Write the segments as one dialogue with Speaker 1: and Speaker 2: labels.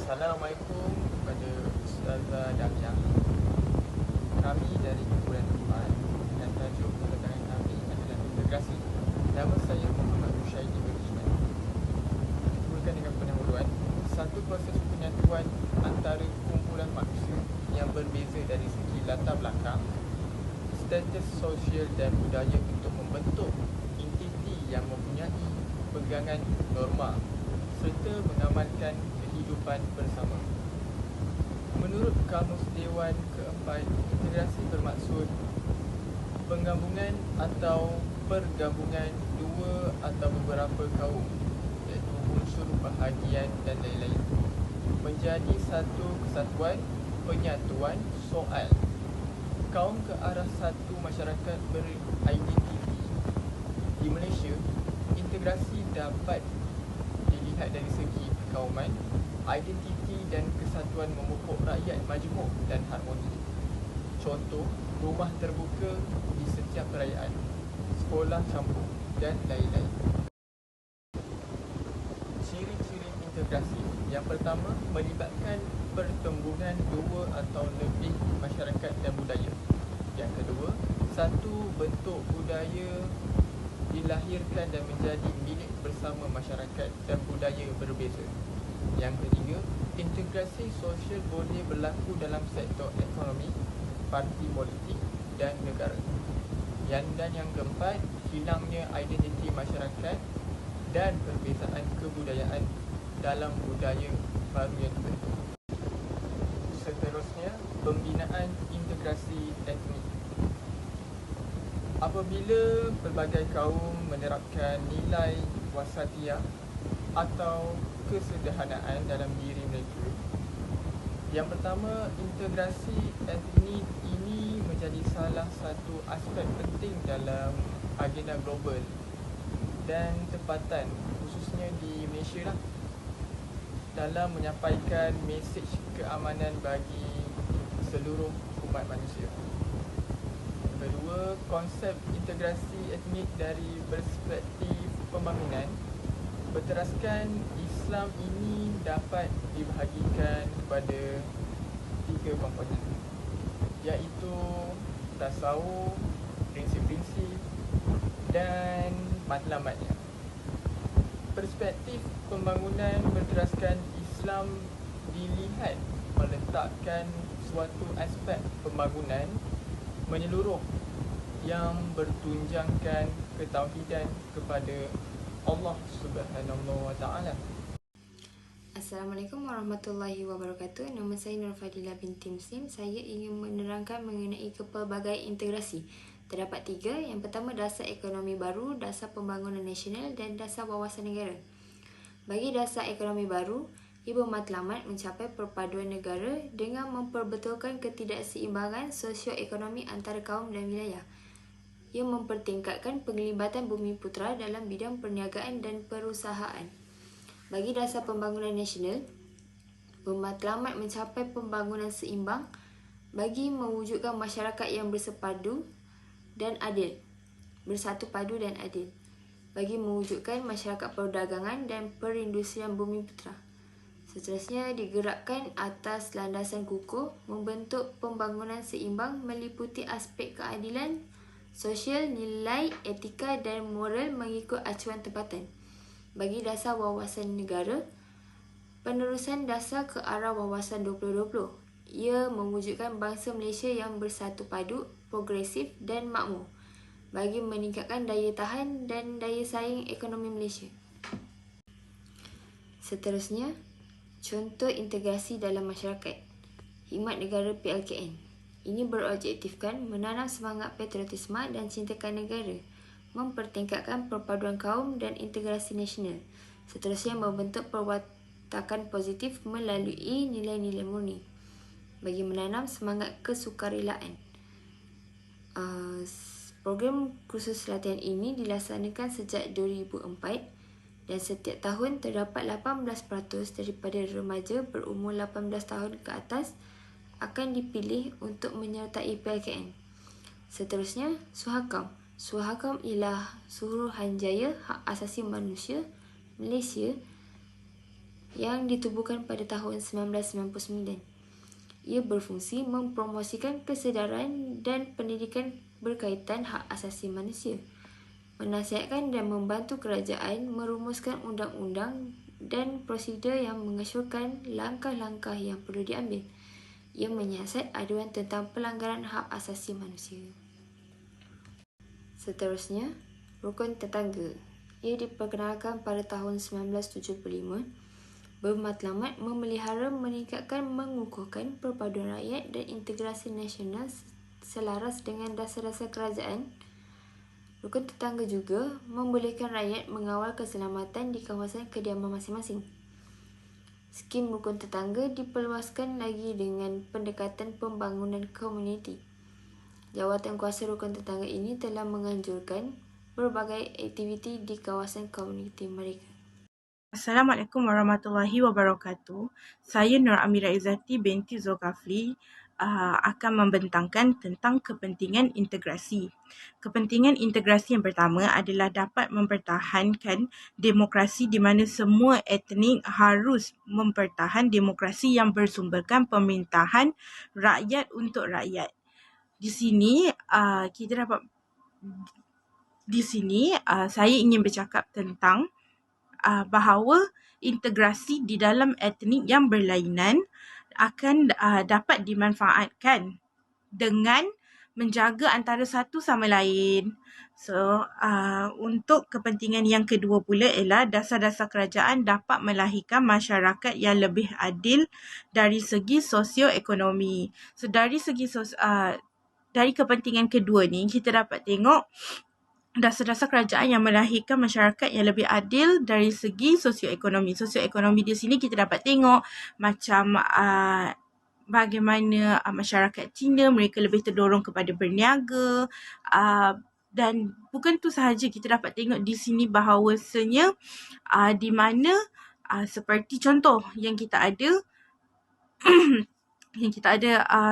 Speaker 1: Assalamualaikum kepada Ustazah Dahlia. Kami dari kumpulan 4 dan tajuk perbincangan kami adalah integrasi. Nama saya Muhammad Rushaidi Berishman. Dimulakan dengan pendahuluan. Satu proses penyatuan antara kumpulan manusia yang berbeza dari segi latar belakang, status sosial dan budaya untuk membentuk entiti yang mempunyai pegangan norma serta mengamalkan kehidupan bersama. Menurut Kamus Dewan keempat, integrasi bermaksud penggabungan atau pergabungan dua atau beberapa kaum, iaitu unsur bahagian dan lain-lain, menjadi satu kesatuan penyatuan soal kaum ke arah satu masyarakat beridentiti. Di Malaysia, integrasi dapat dilihat dari segi kekauman, identiti dan kesatuan memupuk rakyat majmuk dan harmoni. Contoh, rumah terbuka di setiap perayaan, sekolah campur dan lain-lain. Ciri-ciri integrasi. Yang pertama, melibatkan pertembungan dua atau lebih masyarakat dan budaya. Yang kedua, satu bentuk budaya dilahirkan dan menjadi milik bersama masyarakat dan budaya berbeza. Yang ketiga, integrasi sosial boleh berlaku dalam sektor ekonomi, parti politik dan negara. Dan yang keempat, hilangnya identiti masyarakat dan perbezaan kebudayaan dalam budaya baru yang dibentuk. Seterusnya, pembinaan integrasi etnik. Apabila pelbagai kaum menerapkan nilai wasatiyah atau kesederhanaan dalam diri mereka. Yang pertama, integrasi etnik ini menjadi salah satu aspek penting dalam agenda global dan tempatan, khususnya di Malaysia lah, dalam menyampaikan mesej keamanan bagi seluruh umat manusia. Kedua, konsep integrasi etnik dari perspektif pembangunan berteraskan Islam ini dapat dibahagikan kepada 3 komponen, iaitu tasawuf, prinsip-prinsip dan matlamatnya. Perspektif pembangunan berteraskan Islam dilihat meletakkan suatu aspek pembangunan menyeluruh yang bertunjangkan ketauhidan kepada Allah Subhanahu wa taala.
Speaker 2: Assalamualaikum warahmatullahi wabarakatuh. Nama saya Nur Fadilah binti Muslim. Saya ingin menerangkan mengenai kepelbagai integrasi. Terdapat 3. Yang pertama, dasar ekonomi baru, dasar pembangunan nasional dan dasar wawasan negara. Bagi dasar ekonomi baru, ia bermatlamat mencapai perpaduan negara dengan memperbetulkan ketidakseimbangan sosio-ekonomi antara kaum dan wilayah. Ia mempertingkatkan penglibatan Bumiputera dalam bidang perniagaan dan perusahaan. Bagi dasar pembangunan nasional, bermatlamat mencapai pembangunan seimbang bagi mewujudkan masyarakat yang bersatu dan adil. Bagi mewujudkan masyarakat perdagangan dan perindustrian Bumiputera. Seterusnya, digerakkan atas landasan kukuh membentuk pembangunan seimbang meliputi aspek keadilan sosial, nilai, etika dan moral mengikut acuan tempatan. Bagi dasar wawasan negara, penerusan dasar ke arah wawasan 2020. Ia mewujudkan bangsa Malaysia yang bersatu padu, progresif dan makmur bagi meningkatkan daya tahan dan daya saing ekonomi Malaysia. Seterusnya, contoh integrasi dalam masyarakat. Khidmat negara PLKN. Ini berobjektifkan menanam semangat patriotisme dan cintakan negara, mempertingkatkan perpaduan kaum dan integrasi nasional. Seterusnya, membentuk perwatakan positif melalui nilai-nilai murni bagi menanam semangat kesukarelaan. Program kursus latihan ini dilaksanakan sejak 2004 dan setiap tahun terdapat 18% daripada remaja berumur 18 tahun ke atas akan dipilih untuk menyertai PLKN. Seterusnya, Suhakam. Suhakam ialah Suruhanjaya Hak Asasi Manusia Malaysia yang ditubuhkan pada tahun 1999. Ia berfungsi mempromosikan kesedaran dan pendidikan berkaitan hak asasi manusia, menasihatkan dan membantu kerajaan merumuskan undang-undang dan prosedur yang mengesyorkan langkah-langkah yang perlu diambil. Ia menyiasat aduan tentang pelanggaran hak asasi manusia. Seterusnya, rukun tetangga. Ia diperkenalkan pada tahun 1975, bermatlamat memelihara, meningkatkan, mengukuhkan perpaduan rakyat dan integrasi nasional selaras dengan dasar-dasar kerajaan. Rukun tetangga juga membolehkan rakyat mengawal keselamatan di kawasan kediaman masing-masing. Skim rukun tetangga diperluaskan lagi dengan pendekatan pembangunan komuniti. Jawatan kuasa rukun tetangga ini telah menganjurkan berbagai aktiviti di kawasan komuniti mereka.
Speaker 3: Assalamualaikum warahmatullahi wabarakatuh. Saya Nur Amira Izzati binti Zulkafli akan membentangkan tentang kepentingan integrasi. Kepentingan integrasi yang pertama adalah dapat mempertahankan demokrasi di mana semua etnik harus mempertahan demokrasi yang bersumberkan pemerintahan rakyat untuk rakyat. Di sini saya ingin bercakap tentang bahawa integrasi di dalam etnik yang berlainan akan dapat dimanfaatkan dengan menjaga antara satu sama lain. So, untuk kepentingan yang kedua pula ialah dasar-dasar kerajaan dapat melahirkan masyarakat yang lebih adil dari segi sosioekonomi. So, dari kepentingan kedua ni, kita dapat tengok dasar-dasar kerajaan yang melahirkan masyarakat yang lebih adil dari segi sosioekonomi. Sosioekonomi di sini kita dapat tengok macam bagaimana masyarakat Cina mereka lebih terdorong kepada berniaga, dan bukan tu sahaja, kita dapat tengok di sini bahawasanya di mana seperti contoh yang kita ada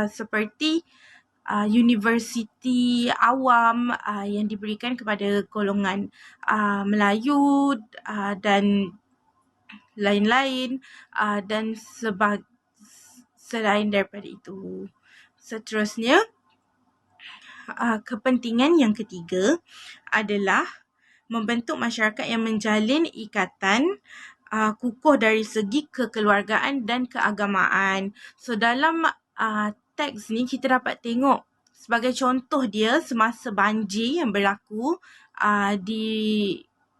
Speaker 3: seperti universiti awam yang diberikan kepada golongan Melayu dan lain-lain, dan selain daripada itu. Seterusnya, kepentingan yang ketiga adalah membentuk masyarakat yang menjalin ikatan kukuh dari segi kekeluargaan dan keagamaan. So, dalam teks ni kita dapat tengok sebagai contoh dia semasa banjir yang berlaku di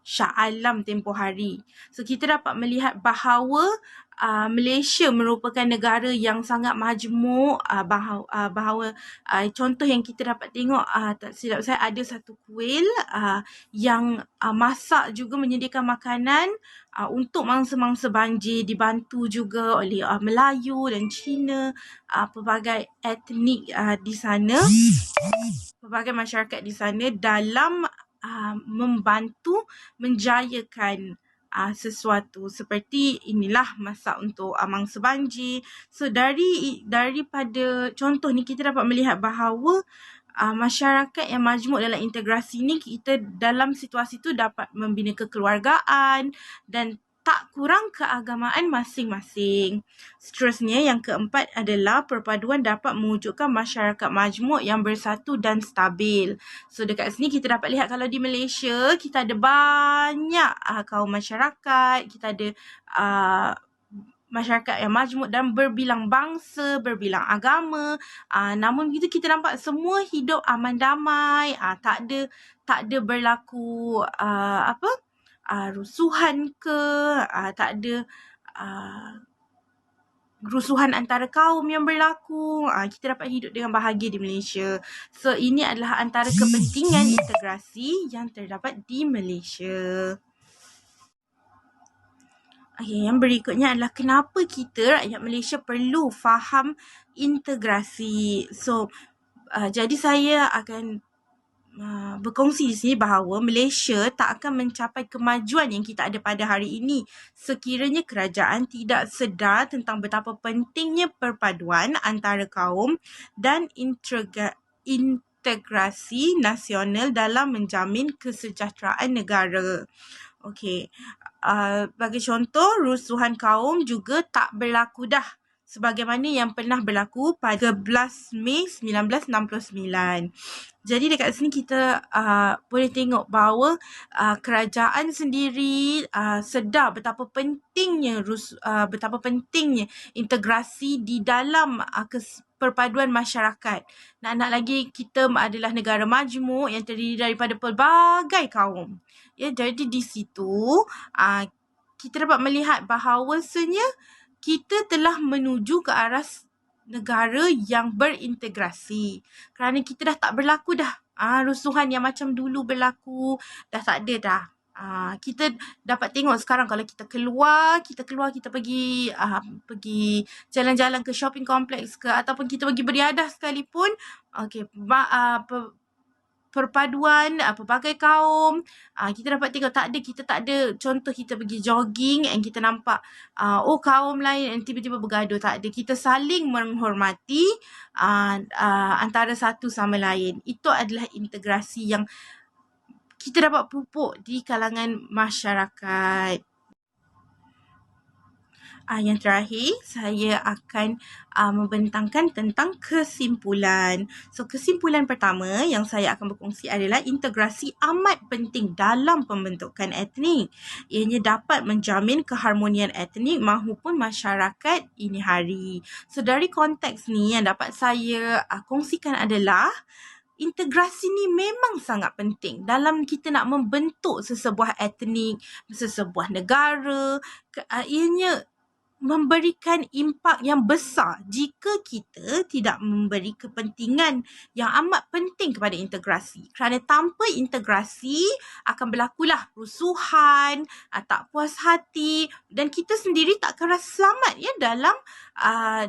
Speaker 3: Shah Alam tempoh hari. So, kita dapat melihat bahawa Malaysia merupakan negara yang sangat majmuk, bahawa contoh yang kita dapat tengok, tak silap saya ada satu kuil yang masak juga menyediakan makanan untuk mangsa-mangsa banjir, dibantu juga oleh Melayu dan Cina, pelbagai etnik di sana, pelbagai masyarakat di sana dalam membantu menjayakan sesuatu seperti inilah masak untuk mangsa banjir. So, daripada contoh ni kita dapat melihat bahawa masyarakat yang majmuk dalam integrasi ni, kita dalam situasi tu dapat membina kekeluargaan dan tak kurang keagamaan masing-masing. Seterusnya, yang keempat adalah perpaduan dapat mewujudkan masyarakat majmuk yang bersatu dan stabil. So, dekat sini kita dapat lihat kalau di Malaysia, kita ada banyak kaum masyarakat, kita ada masyarakat yang majmuk dan berbilang bangsa, berbilang agama. Namun begitu kita nampak semua hidup aman damai, tak ada berlaku rusuhan ke, tak ada rusuhan antara kaum yang berlaku. Kita dapat hidup dengan bahagia di Malaysia. So, ini adalah antara kepentingan integrasi yang terdapat di Malaysia. Okay, yang berikutnya adalah kenapa kita rakyat Malaysia perlu faham integrasi. So, jadi saya akan berkongsi di sini bahawa Malaysia tak akan mencapai kemajuan yang kita ada pada hari ini sekiranya kerajaan tidak sedar tentang betapa pentingnya perpaduan antara kaum dan integrasi nasional dalam menjamin kesejahteraan negara. Okey, Bagi contoh, rusuhan kaum juga tak berlaku dah sebagaimana yang pernah berlaku pada 11 Mei 1969. Jadi dekat sini kita boleh tengok bahawa kerajaan sendiri sedar betapa pentingnya integrasi di dalam perpaduan masyarakat. Nak lagi kita adalah negara majmuk yang terdiri daripada pelbagai kaum. Ya, jadi di situ kita dapat melihat bahawasanya kita telah menuju ke arah negara yang berintegrasi. Kerana kita dah tak berlaku dah rusuhan yang macam dulu berlaku, dah tak ada dah. Kita dapat tengok sekarang kalau kita keluar kita pergi jalan-jalan ke shopping complex ke ataupun kita pergi beriadah sekalipun, perpaduan pelbagai kaum, kita dapat tengok kita tak ada contoh kita pergi jogging and kita nampak kaum lain and tiba-tiba bergaduh, tak ada. Kita saling menghormati antara satu sama lain. Itu adalah integrasi yang kita dapat pupuk di kalangan masyarakat. Yang terakhir, saya akan membentangkan tentang kesimpulan. So, kesimpulan pertama yang saya akan berkongsi adalah integrasi amat penting dalam pembentukan etnik. Ianya dapat menjamin keharmonian etnik mahupun masyarakat ini hari. So, dari konteks ni yang dapat saya kongsikan adalah integrasi ni memang sangat penting dalam kita nak membentuk sesebuah etnik, sesebuah negara. Ianya memberikan impak yang besar jika kita tidak memberi kepentingan yang amat penting kepada integrasi. Kerana tanpa integrasi akan berlakulah rusuhan, tak puas hati dan kita sendiri tak akan rasa selamat ya dalam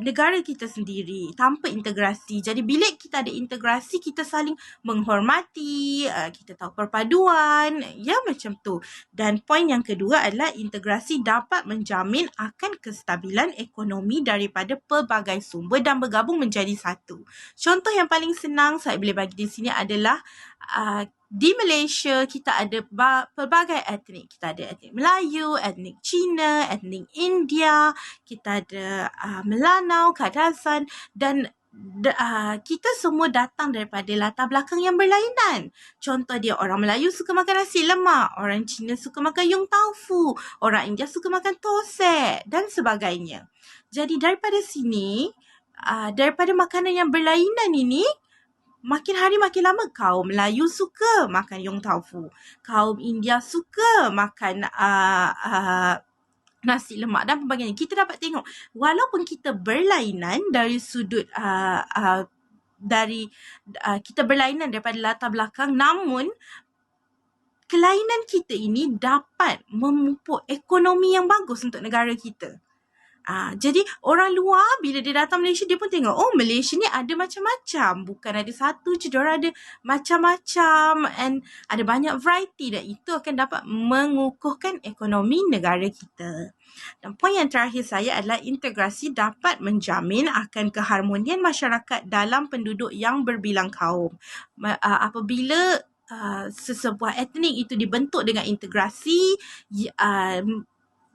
Speaker 3: negara kita sendiri tanpa integrasi. Jadi bila kita ada integrasi, kita saling menghormati, kita tahu perpaduan, ya macam tu. Dan poin yang kedua adalah integrasi dapat menjamin akan kestabilan ekonomi daripada pelbagai sumber dan bergabung menjadi satu. Contoh yang paling senang saya boleh bagi di sini adalah di Malaysia kita ada pelbagai etnik. Kita ada etnik Melayu, etnik Cina, etnik India, kita ada Melanau, Kadazan dan kita semua datang daripada latar belakang yang berlainan. Contoh dia, orang Melayu suka makan nasi lemak, orang Cina suka makan yong tau fu, orang India suka makan tosek dan sebagainya. Jadi daripada sini, daripada makanan yang berlainan ini, makin hari makin lama kaum Melayu suka makan yong tau fu, kaum India suka makan nasi lemak dan sebagainya. Kita dapat tengok walaupun kita berlainan dari sudut kita berlainan daripada latar belakang, namun kelainan kita ini dapat memupuk ekonomi yang bagus untuk negara kita. Jadi orang luar bila dia datang Malaysia, dia pun tengok, Malaysia ni ada macam-macam. Bukan ada satu je, diorang ada macam-macam and ada banyak variety dan itu akan dapat mengukuhkan ekonomi negara kita. Dan poin yang terakhir saya adalah integrasi dapat menjamin akan keharmonian masyarakat dalam penduduk yang berbilang kaum. Apabila sesebuah etnik itu dibentuk dengan integrasi,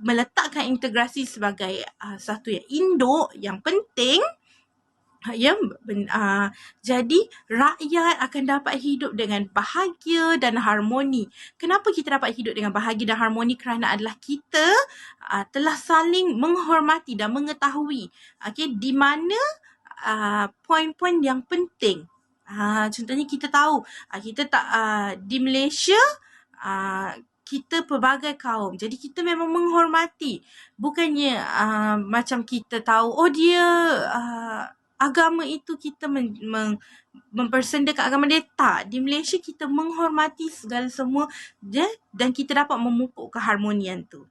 Speaker 3: meletakkan integrasi sebagai satu yang induk yang penting, jadi rakyat akan dapat hidup dengan bahagia dan harmoni. Kenapa kita dapat hidup dengan bahagia dan harmoni? Kerana adalah kita telah saling menghormati dan mengetahui di mana poin-poin yang penting. Contohnya kita tahu kita di Malaysia kita pelbagai kaum. Jadi kita memang menghormati. Bukannya macam kita tahu, dia agama itu kita mempersendakan agama dia. Tak. Di Malaysia kita menghormati segala semua dan kita dapat memupuk keharmonian tu.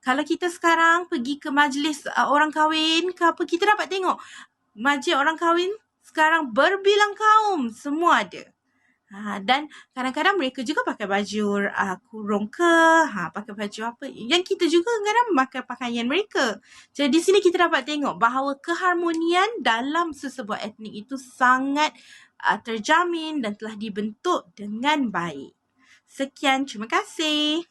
Speaker 3: Kalau kita sekarang pergi ke majlis orang kahwin ke apa, kita dapat tengok majlis orang kahwin sekarang berbilang kaum, semua ada. Dan kadang-kadang mereka juga pakai baju kurung ke, pakai baju apa. Yang kita juga kadang pakai pakaian mereka. Jadi di sini kita dapat tengok bahawa keharmonian dalam sesebuah etnik itu sangat terjamin dan telah dibentuk dengan baik. Sekian, terima kasih.